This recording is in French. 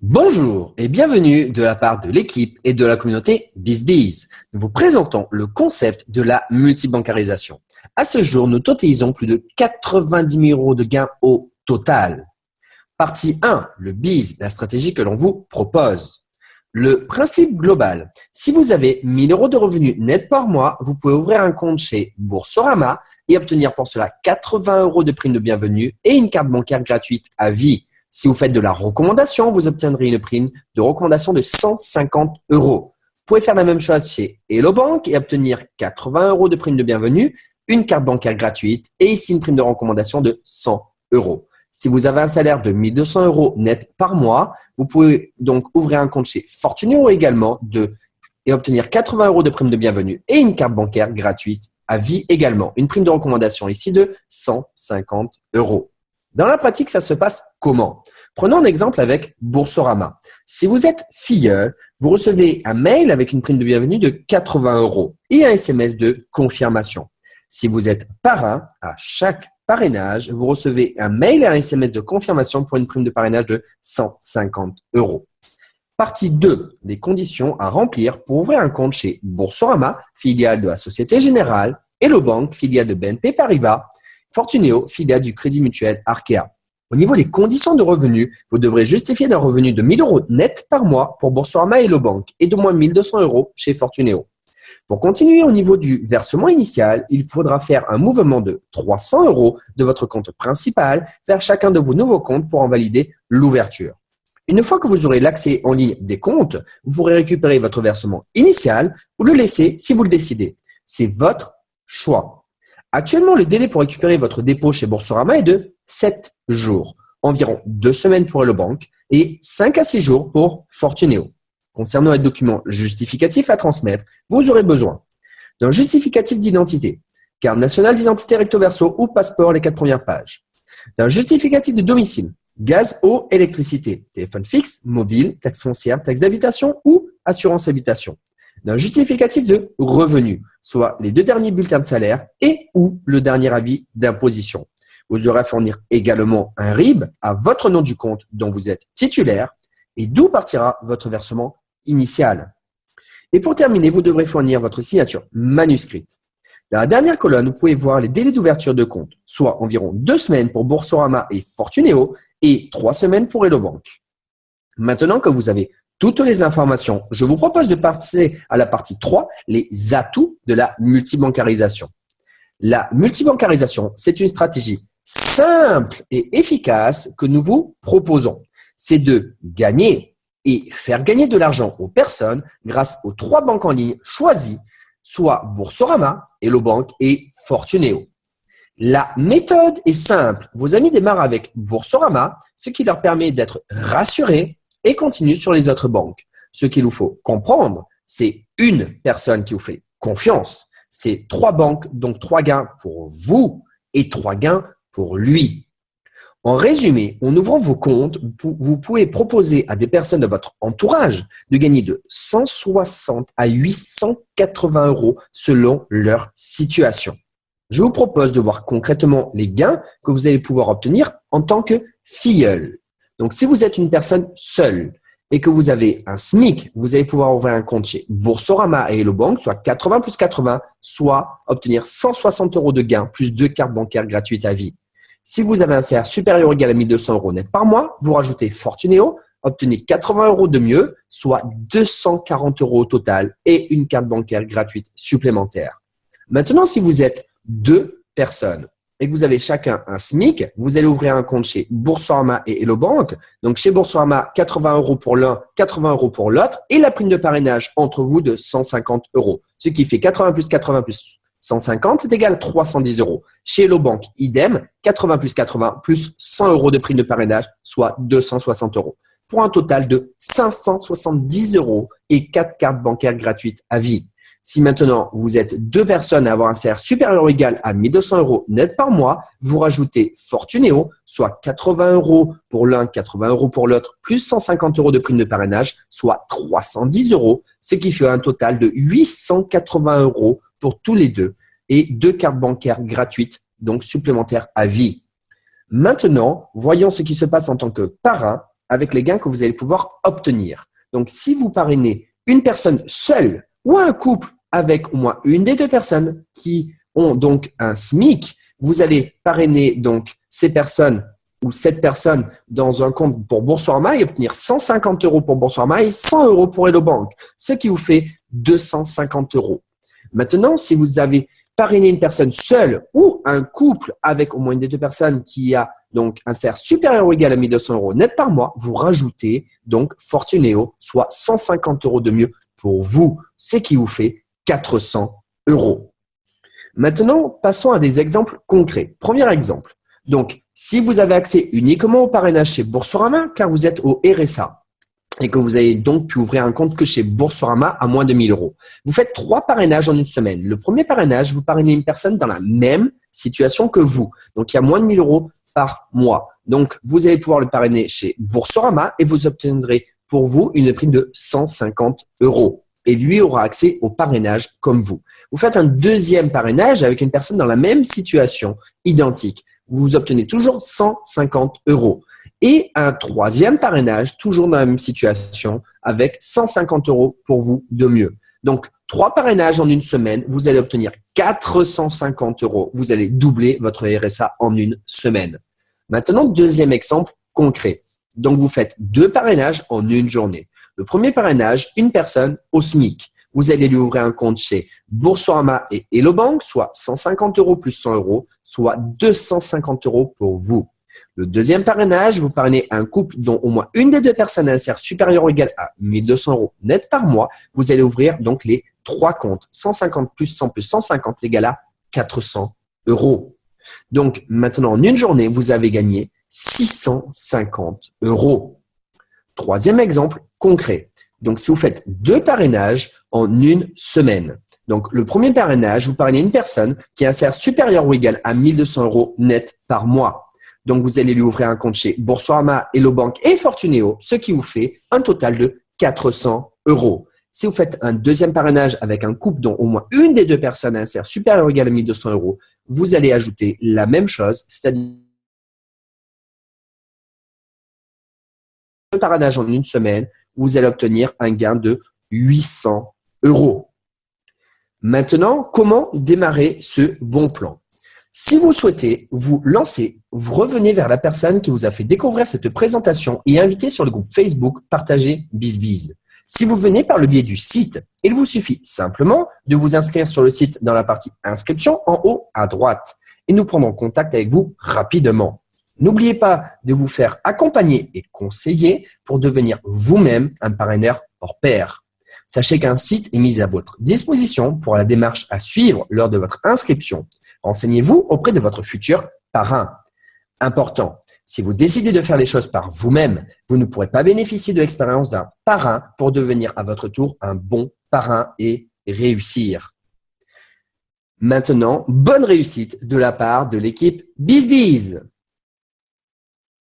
Bonjour et bienvenue de la part de l'équipe et de la communauté BizBiz. Nous vous présentons le concept de la multibancarisation. À ce jour, nous totalisons plus de 90 000 € de gains au total. Partie 1, le Biz, la stratégie que l'on vous propose. Le principe global, si vous avez 1 000 € de revenus nets par mois, vous pouvez ouvrir un compte chez Boursorama et obtenir pour cela 80 € de prime de bienvenue et une carte bancaire gratuite à vie. Si vous faites de la recommandation, vous obtiendrez une prime de recommandation de 150 €. Vous pouvez faire la même chose chez Hello Bank et obtenir 80 € de prime de bienvenue, une carte bancaire gratuite et ici une prime de recommandation de 100 €. Si vous avez un salaire de 1 200 € net par mois, vous pouvez donc ouvrir un compte chez Fortuneo également et obtenir 80 € de prime de bienvenue et une carte bancaire gratuite à vie également. Une prime de recommandation ici de 150 €. Dans la pratique, ça se passe comment? Prenons un exemple avec Boursorama. Si vous êtes filleul, vous recevez un mail avec une prime de bienvenue de 80 € et un SMS de confirmation. Si vous êtes parrain, à chaque parrainage, vous recevez un mail et un SMS de confirmation pour une prime de parrainage de 150 €. Partie 2, les conditions à remplir pour ouvrir un compte chez Boursorama, filiale de la Société Générale, Hello Bank, filiale de BNP Paribas, Fortuneo, filiale du Crédit Mutuel Arkea. Au niveau des conditions de revenus, vous devrez justifier d'un revenu de 1 000 € net par mois pour Boursorama et Hello Bank et d'au moins 1 200 € chez Fortuneo. Pour continuer au niveau du versement initial, il faudra faire un mouvement de 300 € de votre compte principal vers chacun de vos nouveaux comptes pour en valider l'ouverture. Une fois que vous aurez l'accès en ligne des comptes, vous pourrez récupérer votre versement initial ou le laisser si vous le décidez. C'est votre choix. Actuellement, le délai pour récupérer votre dépôt chez Boursorama est de 7 jours, environ 2 semaines pour Hello Bank et 5 à 6 jours pour Fortuneo. Concernant les documents justificatifs à transmettre, vous aurez besoin d'un justificatif d'identité, carte nationale d'identité recto verso ou passeport les 4 premières pages, d'un justificatif de domicile, gaz, eau, électricité, téléphone fixe, mobile, taxe foncière, taxe d'habitation ou assurance habitation, d'un justificatif de revenu, soit les 2 derniers bulletins de salaire et ou le dernier avis d'imposition. Vous aurez à fournir également un RIB à votre nom du compte dont vous êtes titulaire et d'où partira votre versement initial. Et pour terminer, vous devrez fournir votre signature manuscrite. Dans la dernière colonne, vous pouvez voir les délais d'ouverture de compte, soit environ 2 semaines pour Boursorama et Fortuneo et 3 semaines pour Hello Bank. Maintenant que vous avez toutes les informations, je vous propose de passer à la partie 3, les atouts de la multibancarisation. La multibancarisation, c'est une stratégie simple et efficace que nous vous proposons. C'est de gagner et faire gagner de l'argent aux personnes grâce aux 3 banques en ligne choisies, soit Boursorama, Hello Bank et Fortuneo. La méthode est simple. Vos amis démarrent avec Boursorama, ce qui leur permet d'être rassurés et continuent sur les autres banques. Ce qu'il vous faut comprendre, c'est une personne qui vous fait confiance. C'est 3 banques, donc 3 gains pour vous et 3 gains pour lui. En résumé, en ouvrant vos comptes, vous pouvez proposer à des personnes de votre entourage de gagner de 160 à 880 € selon leur situation. Je vous propose de voir concrètement les gains que vous allez pouvoir obtenir en tant que filleul. Donc, si vous êtes une personne seule et que vous avez un SMIC, vous allez pouvoir ouvrir un compte chez Boursorama et Hello Bank, soit 80 plus 80, soit obtenir 160 € de gains plus 2 cartes bancaires gratuites à vie. Si vous avez un salaire supérieur ou égal à 1 200 € net par mois, vous rajoutez Fortuneo, obtenez 80 € de mieux, soit 240 € au total et une carte bancaire gratuite supplémentaire. Maintenant, si vous êtes 2 personnes et que vous avez chacun un SMIC, vous allez ouvrir un compte chez Boursorama et Hello Bank. Donc, chez Boursorama, 80 € pour l'un, 80 € pour l'autre et la prime de parrainage entre vous de 150 €. Ce qui fait 80 plus 80 plus 150 est égal à 310 €. Chez Hello Bank, idem, 80 plus 80 plus 100 € de prime de parrainage, soit 260 €. Pour un total de 570 € et 4 cartes bancaires gratuites à vie. Si maintenant vous êtes 2 personnes à avoir un salaire supérieur ou égal à 1 200 € net par mois, vous rajoutez Fortuneo, soit 80 € pour l'un, 80 € pour l'autre, plus 150 € de prime de parrainage, soit 310 €, ce qui fait un total de 880 € pour tous les deux et 2 cartes bancaires gratuites, donc supplémentaires à vie. Maintenant, voyons ce qui se passe en tant que parrain avec les gains que vous allez pouvoir obtenir. Donc, si vous parrainez une personne seule ou un couple avec au moins une des deux personnes qui ont donc un SMIC, vous allez parrainer donc ces personnes ou cette personne dans un compte pour Boursorama et obtenir 150 € pour Boursorama et 100 € pour Hello Bank, ce qui vous fait 250 €. Maintenant, si vous avez parrainé une personne seule ou un couple avec au moins une des deux personnes qui a donc un salaire supérieur ou égal à 1 200 € net par mois, vous rajoutez donc Fortunéo, soit 150 € de mieux pour vous, ce qui vous fait 400 €. Maintenant, passons à des exemples concrets. Premier exemple. Donc, si vous avez accès uniquement au parrainage chez Boursorama, car vous êtes au RSA et que vous avez donc pu ouvrir un compte que chez Boursorama à moins de 1 000 €, vous faites 3 parrainages en une semaine. Le premier parrainage, vous parrainez une personne dans la même situation que vous. Donc, il y a moins de 1 000 € par mois. Donc, vous allez pouvoir le parrainer chez Boursorama et vous obtiendrez pour vous une prime de 150 €. Et lui aura accès au parrainage comme vous. Vous faites un deuxième parrainage avec une personne dans la même situation, identique. Vous obtenez toujours 150 €. Et un troisième parrainage, toujours dans la même situation, avec 150 € pour vous de mieux. Donc, 3 parrainages en une semaine, vous allez obtenir 450 €. Vous allez doubler votre RSA en une semaine. Maintenant, deuxième exemple concret. Donc, vous faites 2 parrainages en une journée. Le premier parrainage, une personne au SMIC. Vous allez lui ouvrir un compte chez Boursorama et Hello Bank, soit 150 € plus 100 €, soit 250 € pour vous. Le deuxième parrainage, vous parrainez un couple dont au moins une des deux personnes a un salaire supérieur ou égal à 1 200 € net par mois. Vous allez ouvrir donc les 3 comptes. 150 plus 100 plus 150 égale à 400 €. Donc maintenant, en une journée, vous avez gagné 650 €. Troisième exemple concret. Donc, si vous faites 2 parrainages en une semaine. Donc, le premier parrainage, vous parrainez une personne qui a un salaire supérieur ou égal à 1 200 € net par mois. Donc, vous allez lui ouvrir un compte chez Boursorama, Hello Bank et Fortunéo, ce qui vous fait un total de 400 €. Si vous faites un deuxième parrainage avec un couple dont au moins une des deux personnes a un salaire supérieur ou égal à 1 200 €, vous allez ajouter la même chose, c'est-à-dire un parrainage en une semaine, vous allez obtenir un gain de 800 €. Maintenant, comment démarrer ce bon plan? Si vous souhaitez vous lancer, vous revenez vers la personne qui vous a fait découvrir cette présentation et invitez sur le groupe Facebook Partager BizBiz. Si vous venez par le biais du site, il vous suffit simplement de vous inscrire sur le site dans la partie inscription en haut à droite et nous prendrons contact avec vous rapidement. N'oubliez pas de vous faire accompagner et conseiller pour devenir vous-même un parraineur hors pair. Sachez qu'un site est mis à votre disposition pour la démarche à suivre lors de votre inscription. Renseignez-vous auprès de votre futur parrain. Important, si vous décidez de faire les choses par vous-même, vous ne pourrez pas bénéficier de l'expérience d'un parrain pour devenir à votre tour un bon parrain et réussir. Maintenant, bonne réussite de la part de l'équipe BizBiz.